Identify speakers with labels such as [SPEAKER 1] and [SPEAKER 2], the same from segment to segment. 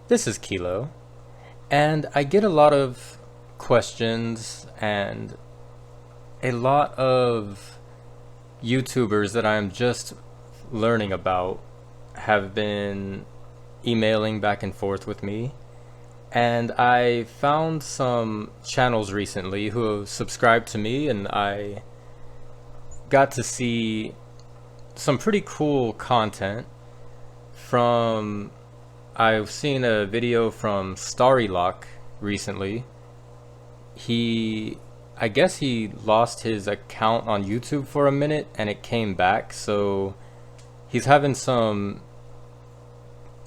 [SPEAKER 1] This is Kilo, and I get a lot of questions and a lot of YouTubers that I'm just learning about have been emailing back and forth with me. And I found some channels recently who have subscribed to me, and I got to see some pretty cool content from. I've seen a video from Storylock recently. I guess he lost his account on YouTube for a minute and it came back, so he's having some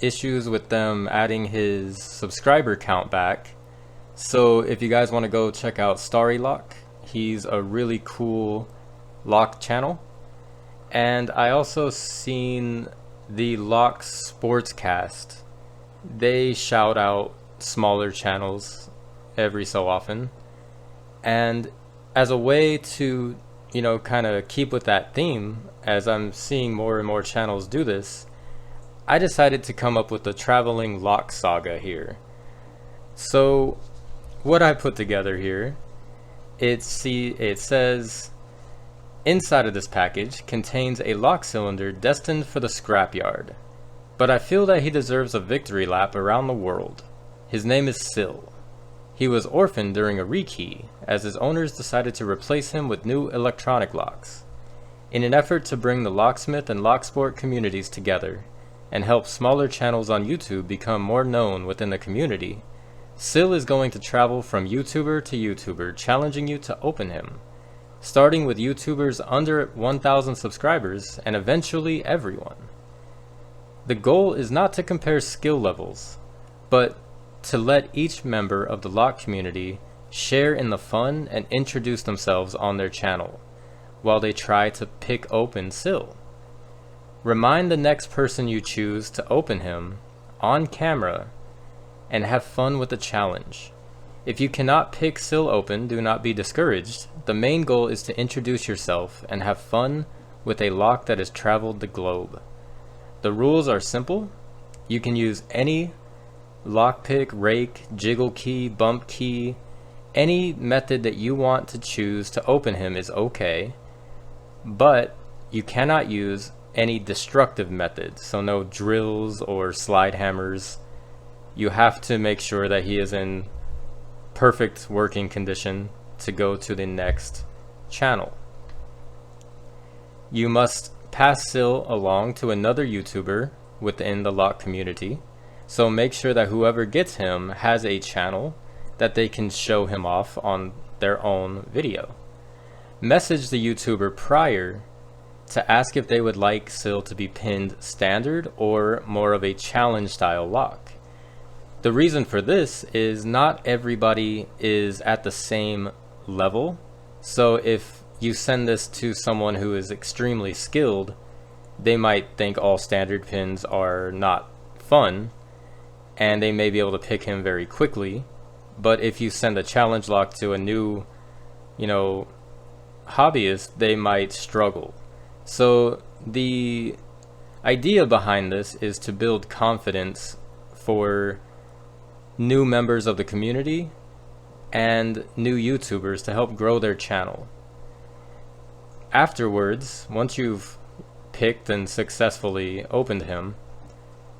[SPEAKER 1] issues with them adding his subscriber count back. So if you guys want to go check out Storylock, he's a really cool lock channel. And I also seen the Lock Sportscast. They shout out smaller channels every so often. And as a way to, kind of keep with that theme, as I'm seeing more and more channels do this, I decided to come up with the traveling lock saga here. So what I put together here, it says, inside of this package contains a lock cylinder destined for the scrapyard. But I feel that he deserves a victory lap around the world. His name is Syl. He was orphaned during a rekey, as his owners decided to replace him with new electronic locks. In an effort to bring the locksmith and locksport communities together, and help smaller channels on YouTube become more known within the community, Syl is going to travel from YouTuber to YouTuber, challenging you to open him, starting with YouTubers under 1,000 subscribers, and eventually everyone. The goal is not to compare skill levels, but to let each member of the lock community share in the fun and introduce themselves on their channel, while they try to pick open Syl. Remind the next person you choose to open him on camera and have fun with the challenge. If you cannot pick Syl open, do not be discouraged. The main goal is to introduce yourself and have fun with a lock that has traveled the globe. The rules are simple. You can use any lockpick, rake, jiggle key, bump key. Any method that you want to choose to open him is okay, but you cannot use any destructive methods, so no drills or slide hammers. You have to make sure that he is in perfect working condition to go to the next channel. You must pass Syl along to another YouTuber within the lock community, so make sure that whoever gets him has a channel that they can show him off on their own video. Message the YouTuber prior to ask if they would like Syl to be pinned standard or more of a challenge style lock. The reason for this is not everybody is at the same level, so if you send this to someone who is extremely skilled, they might think all standard pins are not fun, and they may be able to pick him very quickly. But if you send a challenge lock to a new, hobbyist, they might struggle. So the idea behind this is to build confidence for new members of the community and new YouTubers to help grow their channel. Afterwards, once you've picked and successfully opened him,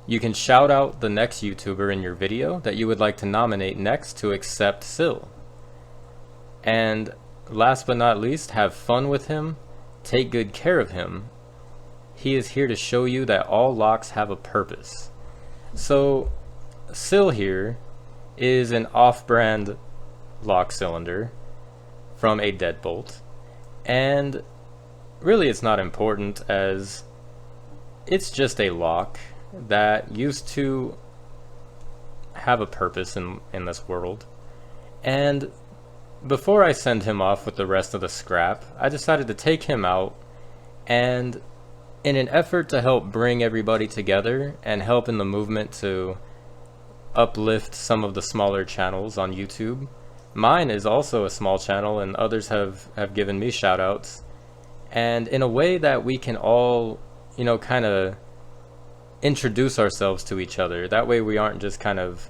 [SPEAKER 1] you can shout out the next YouTuber in your video that you would like to nominate next to accept Syl. And last but not least, have fun with him, take good care of him. He is here to show you that all locks have a purpose. So Syl here is an off-brand lock cylinder from a deadbolt, and really it's not important, as it's just a lock that used to have a purpose in this world. And before I send him off with the rest of the scrap, I decided to take him out, and in an effort to help bring everybody together and help in the movement to uplift some of the smaller channels on YouTube. Mine is also a small channel, and others have given me shout outs. And in a way that we can all, kind of introduce ourselves to each other. That way we aren't just kind of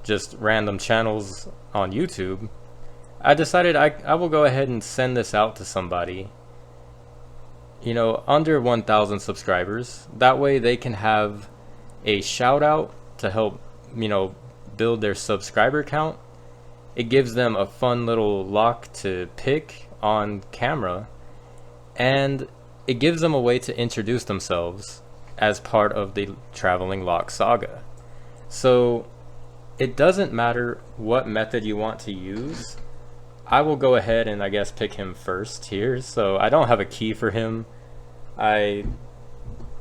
[SPEAKER 1] just random channels on YouTube. I decided I will go ahead and send this out to somebody, you know, under 1,000 subscribers. That way they can have a shout out to help, you know, build their subscriber count. It gives them a fun little lock to pick on camera, and it gives them a way to introduce themselves as part of the Traveling Lock Saga. So it doesn't matter what method you want to use. I will go ahead and I guess pick him first here. So I don't have a key for him. I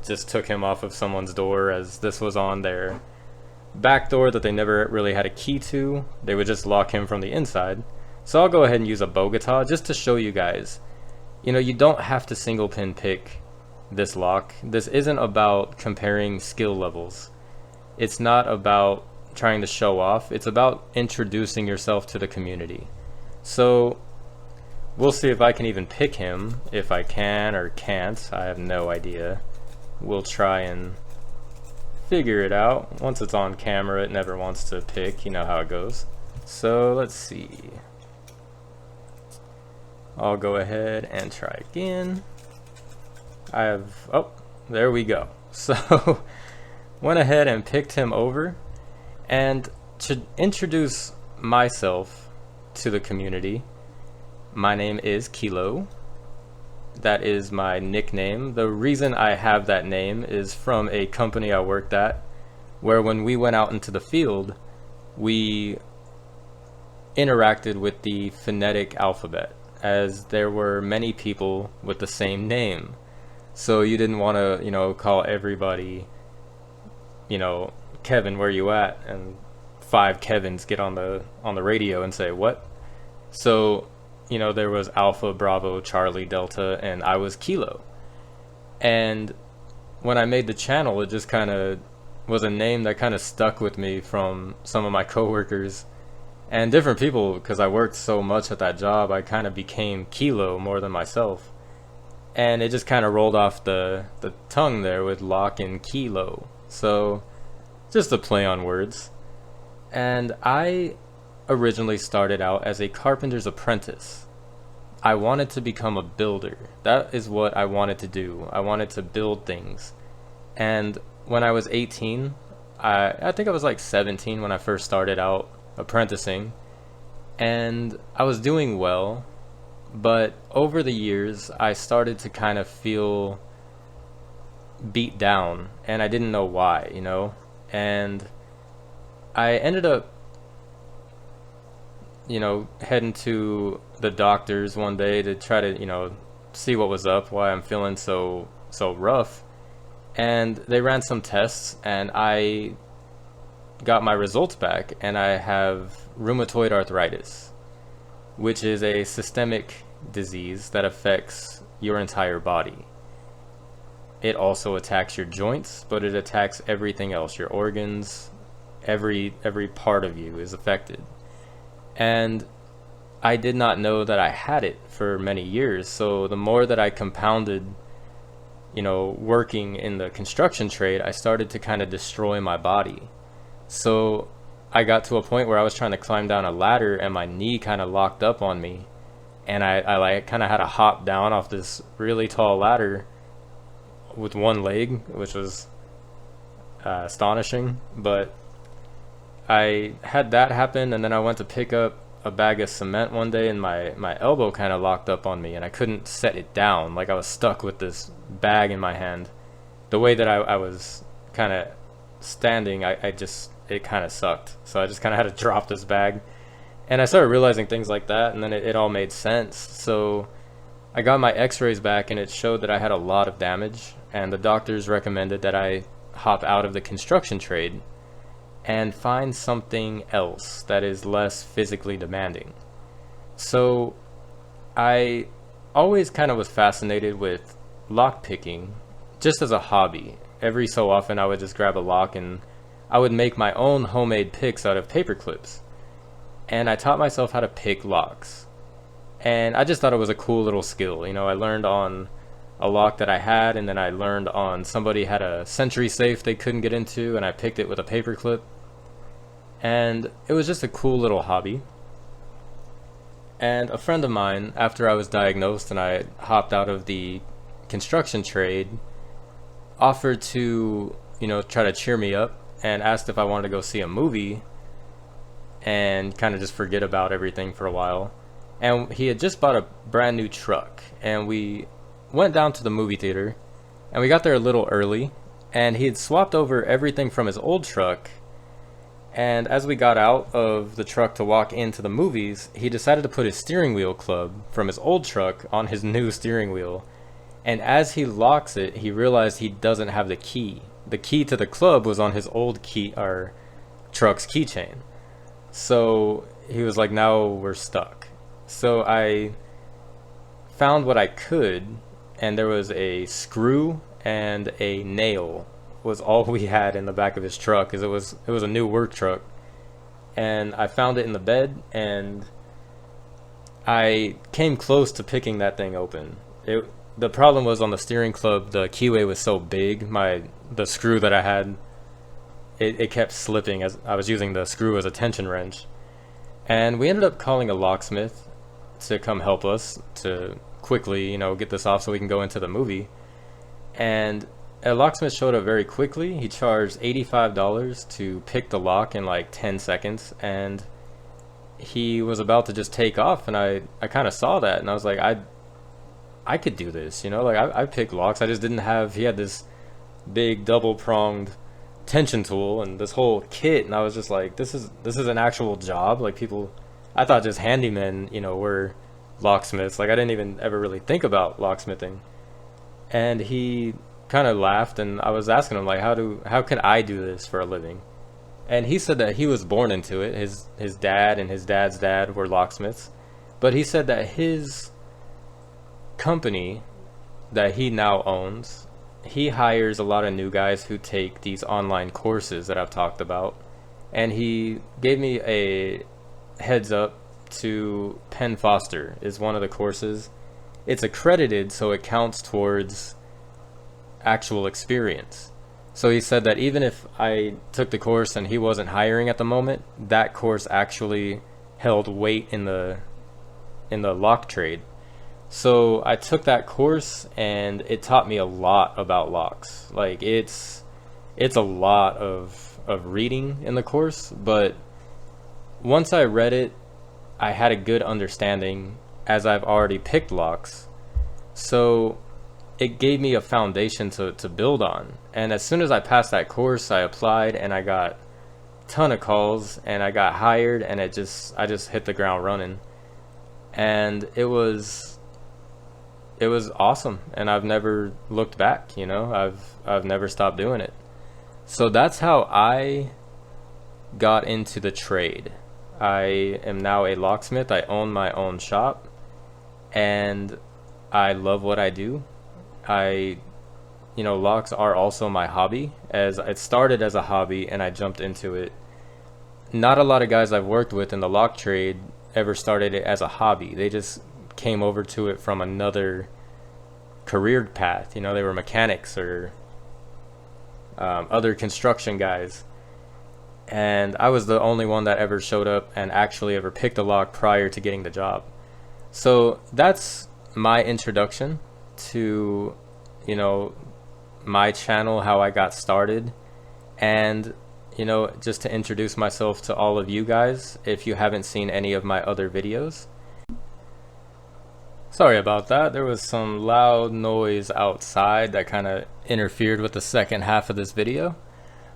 [SPEAKER 1] just took him off of someone's door, as this was on their back door that they never really had a key to. They would just lock him from the inside. So I'll go ahead and use a Bogota just to show you guys, you know, you don't have to single pin pick this lock. This isn't about comparing skill levels. It's not about trying to show off. It's about introducing yourself to the community. So we'll see if I can even pick him. If I can or can't, I have no idea. We'll try and figure it out. Once it's on camera, it never wants to pick. You know how it goes. So let's see. I'll go ahead and try again. Oh, there we go. So went ahead and picked him over. And to introduce myself to the community, my name is Kilo. That is my nickname. The reason I have that name is from a company I worked at, where when we went out into the field, we interacted with the phonetic alphabet, as there were many people with the same name. So you didn't want to, you know, call everybody, you know, Kevin, where you at? And 5 Kevins get on the radio and say, what? So, you know, there was Alpha, Bravo, Charlie, Delta, and I was Kilo. And when I made the channel, it just kind of was a name that kind of stuck with me from some of my coworkers and different people, because I worked so much at that job. I kind of became Kilo more than myself. And it just kind of rolled off the tongue there with lock and Kilo. So just a play on words. And I originally started out as a carpenter's apprentice. I wanted to become a builder. That is what I wanted to do. I wanted to build things. And when I was 18, I think I was like 17 when I first started out apprenticing, and I was doing well, but over the years I started to kind of feel beat down, and I didn't know why, you know. And I ended up, you know, heading to the doctors one day to try to, you know, see what was up, why I'm feeling so rough. And they ran some tests, and I got my results back, and I have rheumatoid arthritis, which is a systemic disease that affects your entire body. It also attacks your joints, but it attacks everything else, your organs, every part of you is affected. And I did not know that I had it for many years. So the more that I compounded, you know, working in the construction trade, I started to kind of destroy my body. So I got to a point where I was trying to climb down a ladder, and my knee kind of locked up on me, and I like kind of had to hop down off this really tall ladder with one leg, which was astonishing. But I had that happen, and then I went to pick up a bag of cement one day, and my elbow kind of locked up on me, and I couldn't set it down. Like I was stuck with this bag in my hand. The way that I was kind of standing, it kind of sucked. So I just kind of had to drop this bag, and I started realizing things like that, and then it all made sense. So I got my x-rays back, and it showed that I had a lot of damage, and the doctors recommended that I hop out of the construction trade and find something else that is less physically demanding. So I always kind of was fascinated with lock picking just as a hobby. Every so often I would just grab a lock and I would make my own homemade picks out of paper clips. And I taught myself how to pick locks. And I just thought it was a cool little skill. You know, I learned on a lock that I had, and then I learned on somebody had a Sentry safe they couldn't get into, and I picked it with a paper clip. And it was just a cool little hobby. And a friend of mine, after I was diagnosed and I hopped out of the construction trade, offered to, try to cheer me up and asked if I wanted to go see a movie and kind of just forget about everything for a while. And he had just bought a brand new truck, and we went down to the movie theater, and we got there a little early, and he had swapped over everything from his old truck. And as we got out of the truck to walk into the movies, he decided to put his steering wheel club from his old truck on his new steering wheel. And as he locks it, he realized he doesn't have the key. The key to the club was on his old key, or truck's keychain. So he was like, now we're stuck. So I found what I could, and there was a screw and a nail was all we had in the back of his truck, because it was a new work truck. And I found it in the bed, and I came close to picking that thing open. The problem was on the steering club, the keyway was so big, the screw that I had, it kept slipping as I was using the screw as a tension wrench. And we ended up calling a locksmith to come help us to quickly, get this off so we can go into the movie. And a locksmith showed up very quickly. He charged $85 to pick the lock in like 10 seconds, and he was about to just take off, and I kind of saw that, and I was like, I could do this, like I pick locks. I just didn't have, he had this big double-pronged tension tool and this whole kit, and I was just like, this is an actual job. Like, people, I thought just handymen, were locksmiths. Like, I didn't even ever really think about locksmithing. And he kind of laughed, and I was asking him, like, how can I do this for a living? And he said that he was born into it. His dad and his dad's dad were locksmiths, but he said that his company that he now owns, he hires a lot of new guys who take these online courses that I've talked about. And he gave me a heads up to Penn Foster is one of the courses. It's accredited, so it counts towards actual experience. So he said that even if I took the course and he wasn't hiring at the moment, that course actually held weight in the lock trade. So I took that course, and it taught me a lot about locks. Like, it's a lot of reading in the course, but once I read it, I had a good understanding as I've already picked locks. So it gave me a foundation to build on. And as soon as I passed that course, I applied, and I got a ton of calls, and I got hired, and I just hit the ground running. And it was awesome, and I've never looked back. I've never stopped doing it. So that's how I got into the trade. I am now a locksmith. I own my own shop, and I love what I do. Locks are also my hobby, as it started as a hobby and I jumped into it. Not a lot of guys I've worked with in the lock trade ever started it as a hobby. They just came over to it from another career path. They were mechanics or other construction guys. And I was the only one that ever showed up and actually ever picked a lock prior to getting the job. So that's my introduction to, my channel, how I got started. And, just to introduce myself to all of you guys, if you haven't seen any of my other videos. Sorry about that. There was some loud noise outside that kind of interfered with the second half of this video.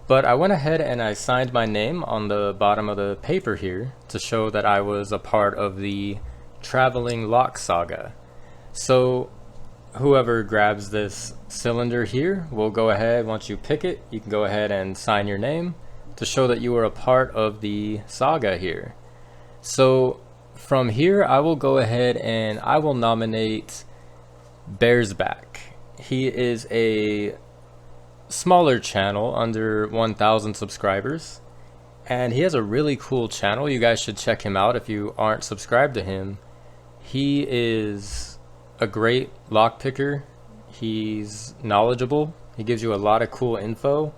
[SPEAKER 1] But I went ahead and I signed my name on the bottom of the paper here to show that I was a part of the traveling lock saga. So whoever grabs this cylinder here will go ahead, once you pick it, you can go ahead and sign your name to show that you are a part of the saga here. So from here, I will go ahead and I will nominate Bearsback. He is a smaller channel, under 1,000 subscribers, and he has a really cool channel. You guys should check him out if you aren't subscribed to him. He is a great lock picker. He's knowledgeable, he gives you a lot of cool info,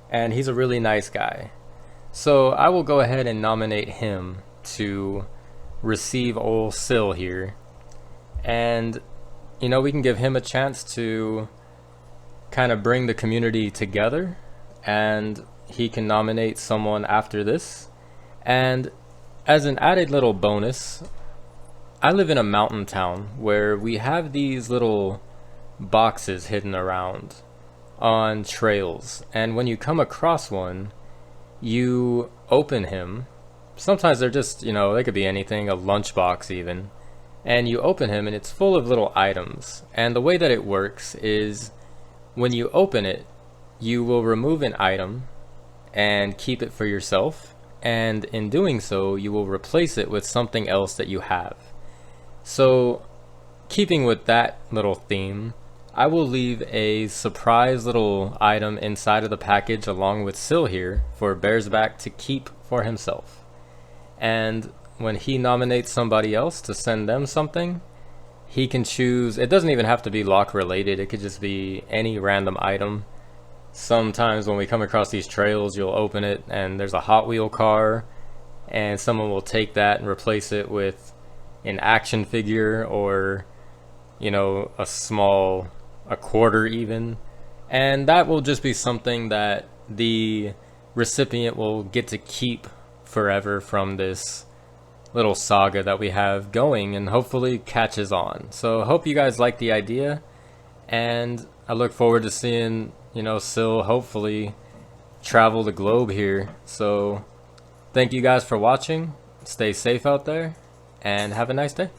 [SPEAKER 1] and he's a really nice guy. So I will go ahead and nominate him to receive old Syl here. And, you know, we can give him a chance to kind of bring the community together, and he can nominate someone after this. And as an added little bonus, I live in a mountain town where we have these little boxes hidden around on trails, and when you come across one, you open him. Sometimes they're just, you know, they could be anything, a lunchbox even. And you open him and it's full of little items. And the way that it works is when you open it, you will remove an item and keep it for yourself. And in doing so, you will replace it with something else that you have. So, keeping with that little theme, I will leave a surprise little item inside of the package along with Syl here for Bearsback to keep for himself. And when he nominates somebody else to send them something, he can choose. It doesn't even have to be lock related, it could just be any random item. Sometimes when we come across these trails, you'll open it and there's a Hot Wheel car, and someone will take that and replace it with an action figure, or, you know, a quarter even. And that will just be something that the recipient will get to keep forever from this little saga that we have going, and hopefully catches on. So I hope you guys like the idea, and I look forward to seeing, you know, Syl hopefully travel the globe here. So thank you guys for watching, stay safe out there, and have a nice day.